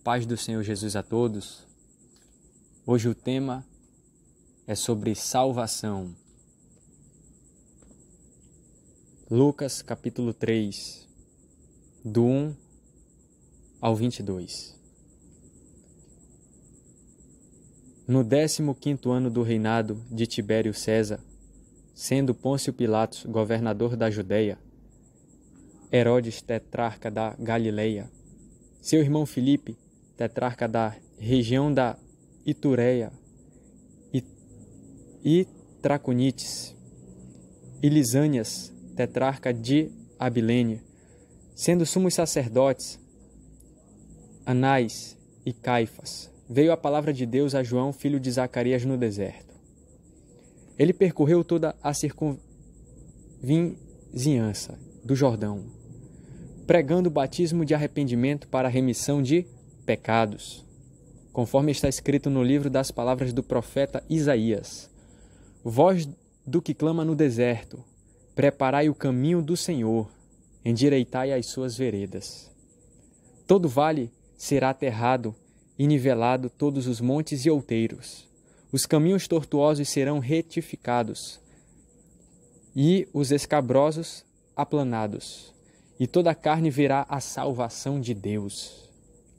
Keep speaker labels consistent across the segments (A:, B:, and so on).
A: Paz do Senhor Jesus a todos. Hoje o tema é sobre salvação. Lucas capítulo 3, do 1 ao 22. No 15º ano do reinado de Tibério César, sendo Pôncio Pilatos governador da Judéia, Herodes tetrarca da Galileia, seu irmão Filipe, tetrarca da região da Itureia e Traconites, e Lisânias, tetrarca de Abilene, sendo sumos sacerdotes Anás e Caifás, veio a palavra de Deus a João, filho de Zacarias, no deserto. Ele percorreu toda a circunvizinhança do Jordão, pregando o batismo de arrependimento para a remissão de pecados, conforme está escrito no livro das palavras do profeta Isaías: voz do que clama no deserto, preparai o caminho do Senhor, endireitai as suas veredas. Todo vale será aterrado e nivelado, todos os montes e outeiros. Os caminhos tortuosos serão retificados e os escabrosos aplanados, e toda a carne verá a salvação de Deus.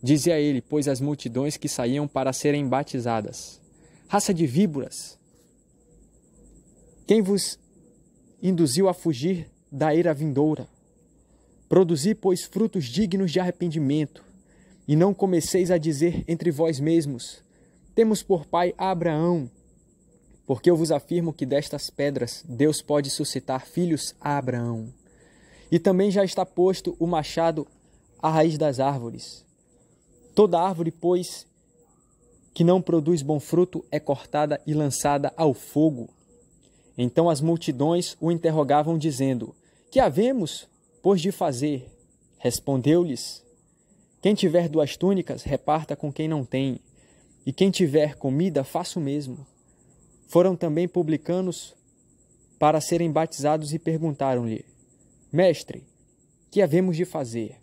A: Dizia ele, pois, as multidões que saíam para serem batizadas: raça de víboras, quem vos induziu a fugir da ira vindoura? Produzi, pois, frutos dignos de arrependimento, e não comeceis a dizer entre vós mesmos: temos por pai Abraão, porque eu vos afirmo que destas pedras Deus pode suscitar filhos a Abraão. E também já está posto o machado à raiz das árvores. Toda árvore, pois, que não produz bom fruto é cortada e lançada ao fogo. Então as multidões o interrogavam, dizendo: que havemos, pois, de fazer? Respondeu-lhes: quem tiver 2 túnicas, reparta com quem não tem, e quem tiver comida, faça o mesmo. Foram também publicanos para serem batizados e perguntaram-lhe: mestre, que havemos de fazer?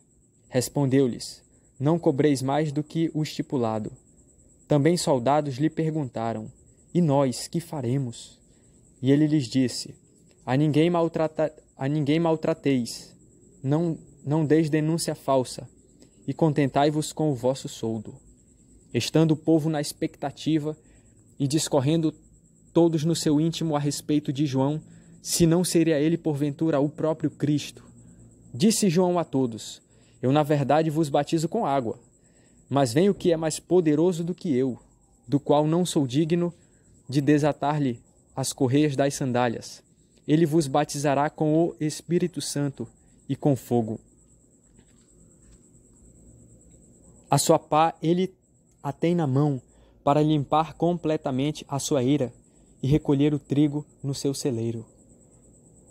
A: Respondeu-lhes: não cobreis mais do que o estipulado. Também soldados lhe perguntaram: e nós, que faremos? E ele lhes disse: a ninguém maltrateis, não deis denúncia falsa, e contentai-vos com o vosso soldo. Estando o povo na expectativa e discorrendo todos no seu íntimo a respeito de João, se não seria ele porventura o próprio Cristo, disse João a todos: eu na verdade vos batizo com água, mas vem o que é mais poderoso do que eu, do qual não sou digno de desatar-lhe as correias das sandálias. Ele vos batizará com o Espírito Santo e com fogo. A sua pá ele a tem na mão, para limpar completamente a sua eira e recolher o trigo no seu celeiro.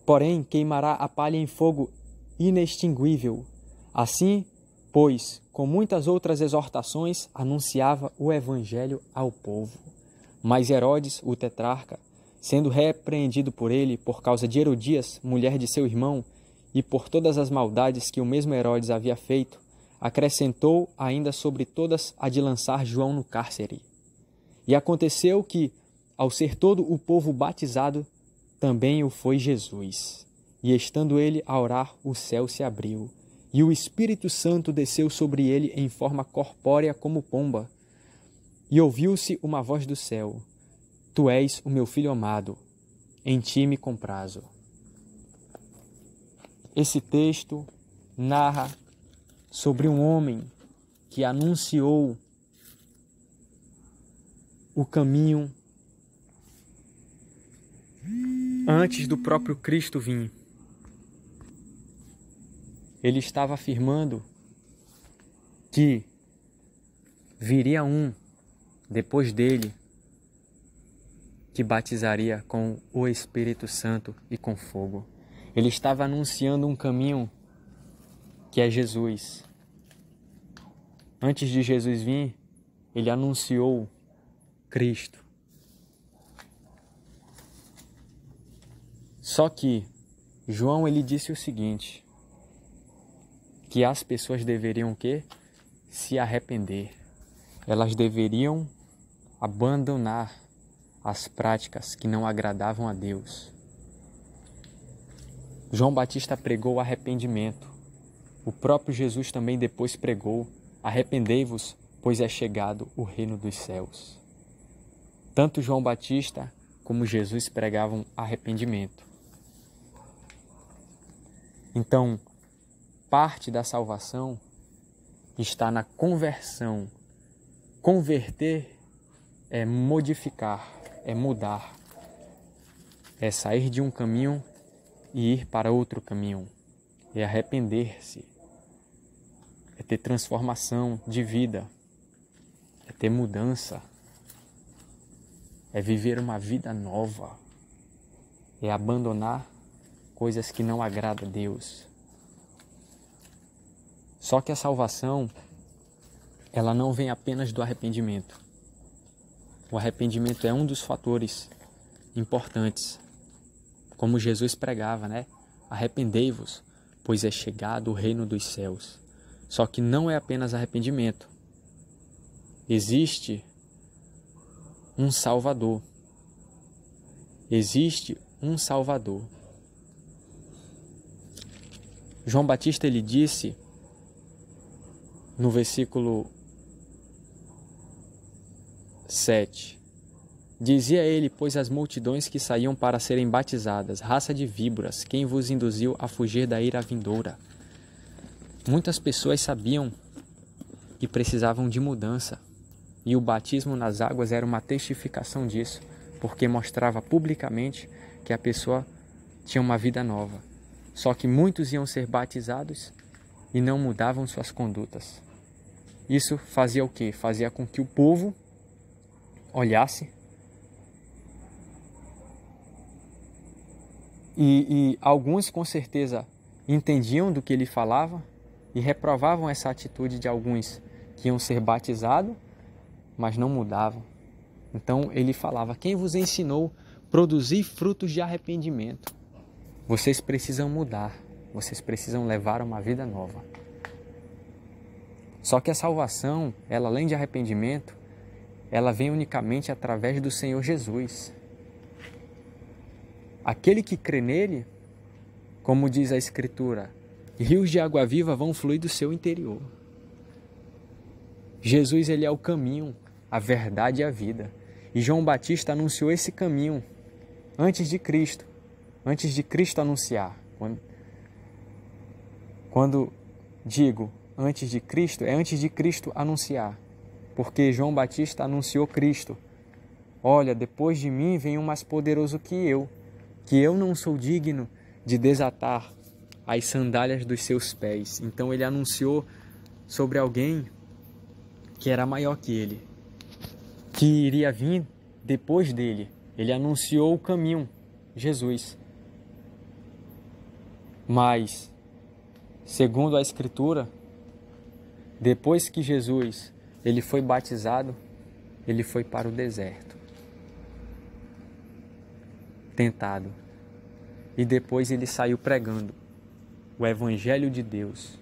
A: Porém, queimará a palha em fogo inextinguível. Assim, pois, com muitas outras exortações, anunciava o evangelho ao povo. Mas Herodes, o tetrarca, sendo repreendido por ele por causa de Herodias, mulher de seu irmão, e por todas as maldades que o mesmo Herodes havia feito, acrescentou ainda sobre todas a de lançar João no cárcere. E aconteceu que, ao ser todo o povo batizado, também o foi Jesus. E estando ele a orar, o céu se abriu, e o Espírito Santo desceu sobre ele em forma corpórea como pomba. E ouviu-se uma voz do céu: tu és o meu filho amado, em ti me comprazo. Esse texto narra sobre um homem que anunciou o caminho antes do próprio Cristo vir. Ele estava afirmando que viria um depois dele que batizaria com o Espírito Santo e com fogo. Ele estava anunciando um caminho que é Jesus. Antes de Jesus vir, ele anunciou Cristo. Só que João ele disse o seguinte, que as pessoas deveriam o quê? Se arrepender. elas deveriam abandonar as práticas que não agradavam a Deus. João Batista pregou o arrependimento. O próprio Jesus também depois pregou: arrependei-vos, pois é chegado o reino dos céus. Tanto João Batista como Jesus pregavam arrependimento. Então, parte da salvação está na conversão. Converter é modificar, é mudar, é sair de um caminho e ir para outro caminho, é arrepender-se, é ter transformação de vida, é ter mudança, é viver uma vida nova, é abandonar coisas que não agradam a Deus. Só que a salvação, ela não vem apenas do arrependimento. O arrependimento é um dos fatores importantes. Como Jesus pregava, né? Arrependei-vos, pois é chegado o reino dos céus. Só que não é apenas arrependimento. Existe um Salvador. Existe um Salvador. João Batista, ele disse no versículo 7. Dizia ele, pois, as multidões que saíam para serem batizadas: raça de víboras, quem vos induziu a fugir da ira vindoura? Muitas pessoas sabiam que precisavam de mudança, e o batismo nas águas era uma testificação disso, porque mostrava publicamente que a pessoa tinha uma vida nova. Só que muitos iam ser batizados e não mudavam suas condutas. Isso fazia o quê? Fazia com que o povo olhasse e alguns com certeza entendiam do que ele falava e reprovavam essa atitude de alguns que iam ser batizados, mas não mudavam. Então ele falava: quem vos ensinou a produzir frutos de arrependimento? Vocês precisam mudar, vocês precisam levar uma vida nova. Só que a salvação, ela além de arrependimento, ela vem unicamente através do Senhor Jesus. Aquele que crê nele, como diz a Escritura, rios de água viva vão fluir do seu interior. Jesus, ele é o caminho, a verdade e a vida. E João Batista anunciou esse caminho antes de Cristo anunciar. Quando digo antes de Cristo, é antes de Cristo anunciar. Porque João Batista anunciou Cristo. Olha, depois de mim vem um mais poderoso que eu não sou digno de desatar as sandálias dos seus pés. Então ele anunciou sobre alguém que era maior que ele, que iria vir depois dele. Ele anunciou o caminho, Jesus. Mas, segundo a Escritura, depois que Jesus ele foi batizado, ele foi para o deserto, tentado. E depois ele saiu pregando o Evangelho de Deus.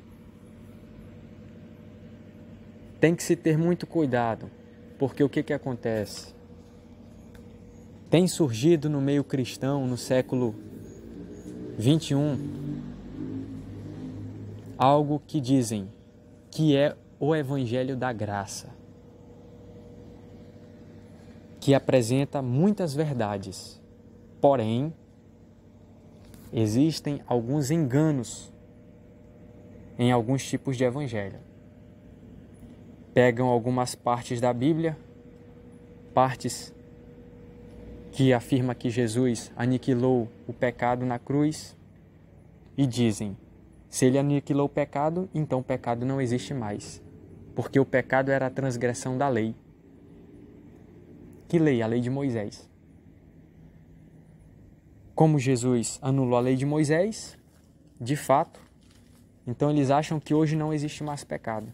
A: Tem que se ter muito cuidado, porque o que acontece? Tem surgido no meio cristão, no século 21, algo que dizem que é o Evangelho da Graça, que apresenta muitas verdades, porém, existem alguns enganos em alguns tipos de evangelho. Pegam algumas partes da Bíblia, partes que afirma que Jesus aniquilou o pecado na cruz, e dizem: se ele aniquilou o pecado, então o pecado não existe mais, porque o pecado era a transgressão da lei. Que lei? A lei de Moisés. Como Jesus anulou a lei de Moisés, de fato, então eles acham que hoje não existe mais pecado.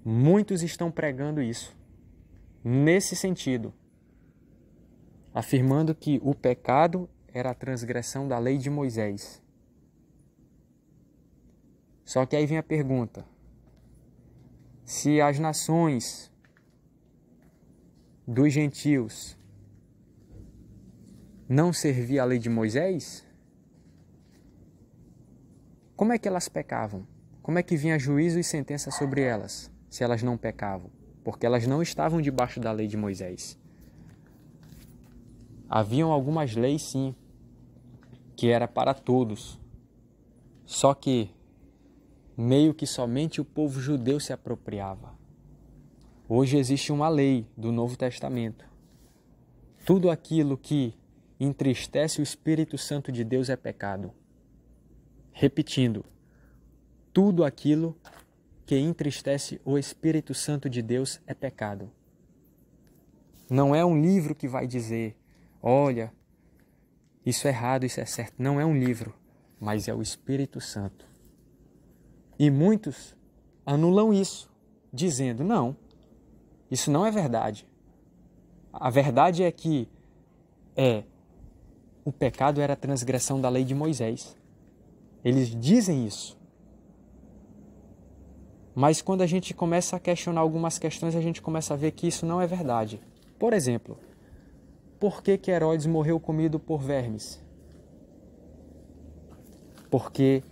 A: Muitos estão pregando isso, nesse sentido, afirmando que o pecado era a transgressão da lei de Moisés. Só que aí vem a pergunta: Se as nações dos gentios não serviam a lei de Moisés, como é que elas pecavam? Como é que vinha juízo e sentença sobre elas, se elas não pecavam? Porque elas não estavam debaixo da lei de Moisés. Haviam algumas leis, sim, que era para todos. Só que meio que somente o povo judeu se apropriava. Hoje existe uma lei do Novo Testamento. Tudo aquilo que entristece o Espírito Santo de Deus é pecado. Repetindo, tudo aquilo que entristece o Espírito Santo de Deus é pecado. Não é um livro que vai dizer, olha, isso é errado, isso é certo. Não é um livro, mas é o Espírito Santo. E muitos anulam isso, dizendo, não, isso não é verdade. A verdade é que o pecado era a transgressão da lei de Moisés. Eles dizem isso. Mas quando a gente começa a questionar algumas questões, a gente começa a ver que isso não é verdade. Por exemplo, por que Herodes morreu comido por vermes? Porque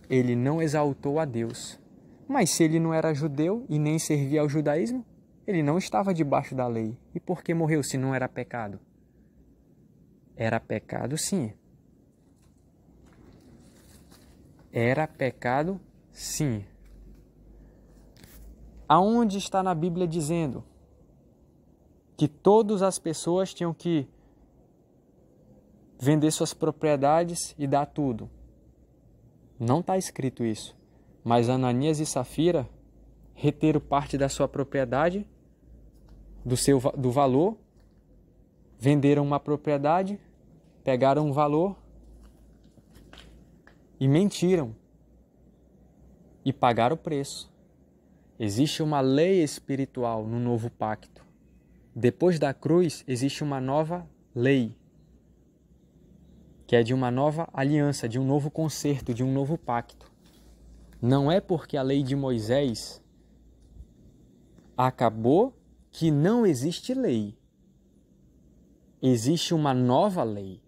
A: ele não exaltou a Deus. Mas se ele não era judeu e nem servia ao judaísmo, ele não estava debaixo da lei. E por que morreu se não era pecado? Era pecado, sim. Era pecado, sim. Aonde está na Bíblia dizendo que todas as pessoas tinham que vender suas propriedades e dar tudo? Não está escrito isso. Mas Ananias e Safira reteram parte da sua propriedade, do valor, venderam uma propriedade, pegaram um valor e mentiram e pagaram o preço. Existe uma lei espiritual no novo pacto. Depois da cruz, existe uma nova lei, que é de uma nova aliança, de um novo concerto, de um novo pacto. Não é porque a lei de Moisés acabou que não existe lei. Existe uma nova lei.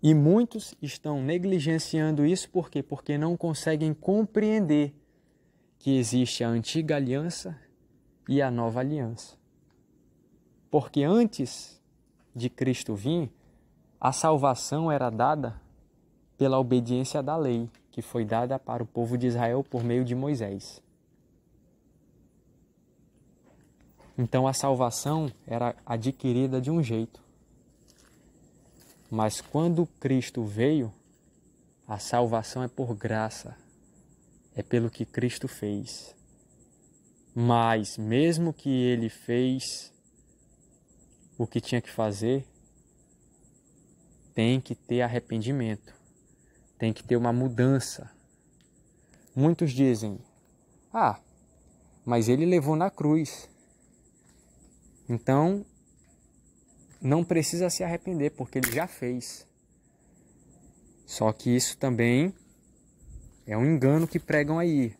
A: E muitos estão negligenciando isso por quê? Porque não conseguem compreender que existe a antiga aliança e a nova aliança. Porque antes de Cristo vir, a salvação era dada pela obediência da lei, que foi dada para o povo de Israel por meio de Moisés. Então a salvação era adquirida de um jeito. Mas quando Cristo veio, a salvação é por graça. É pelo que Cristo fez. Mas mesmo que ele fez o que tinha que fazer, tem que ter arrependimento. Tem que ter uma mudança. Muitos dizem, mas ele levou na cruz. Então, não precisa se arrepender, porque ele já fez. Só que isso também é um engano que pregam aí.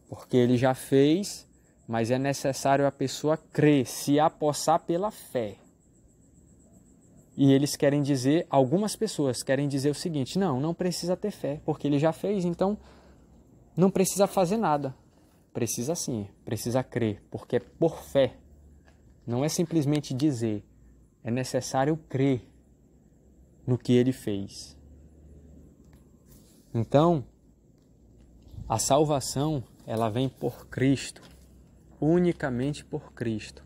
A: Porque ele já fez, mas é necessário a pessoa crer, se apossar pela fé. E eles querem dizer, algumas pessoas querem dizer o seguinte, não precisa ter fé, porque ele já fez, então não precisa fazer nada. Precisa sim, precisa crer, porque é por fé. Não é simplesmente dizer, é necessário crer no que ele fez. Então, a salvação, ela vem por Cristo, unicamente por Cristo.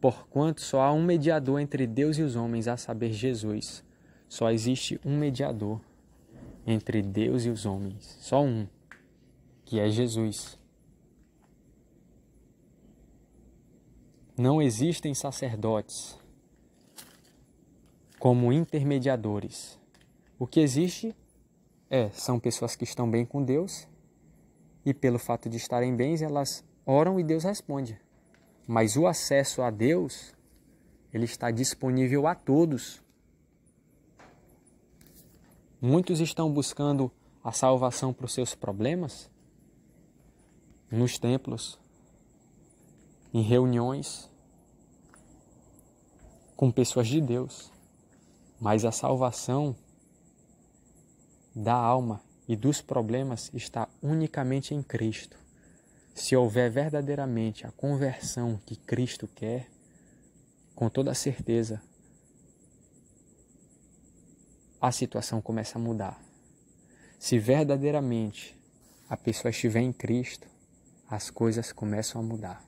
A: Porquanto só há um mediador entre Deus e os homens, a saber, Jesus. Só existe um mediador entre Deus e os homens, só um, que é Jesus. Não existem sacerdotes como intermediadores. O que existe são pessoas que estão bem com Deus e pelo fato de estarem bem, elas oram e Deus responde. Mas o acesso a Deus, ele está disponível a todos. Muitos estão buscando a salvação para os seus problemas nos templos, em reuniões com pessoas de Deus, mas a salvação da alma e dos problemas está unicamente em Cristo. Se houver verdadeiramente a conversão que Cristo quer, com toda certeza, a situação começa a mudar. Se verdadeiramente a pessoa estiver em Cristo, as coisas começam a mudar.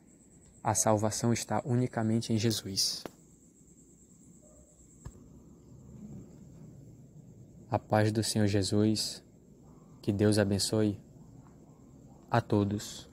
A: A salvação está unicamente em Jesus. A paz do Senhor Jesus, que Deus abençoe a todos.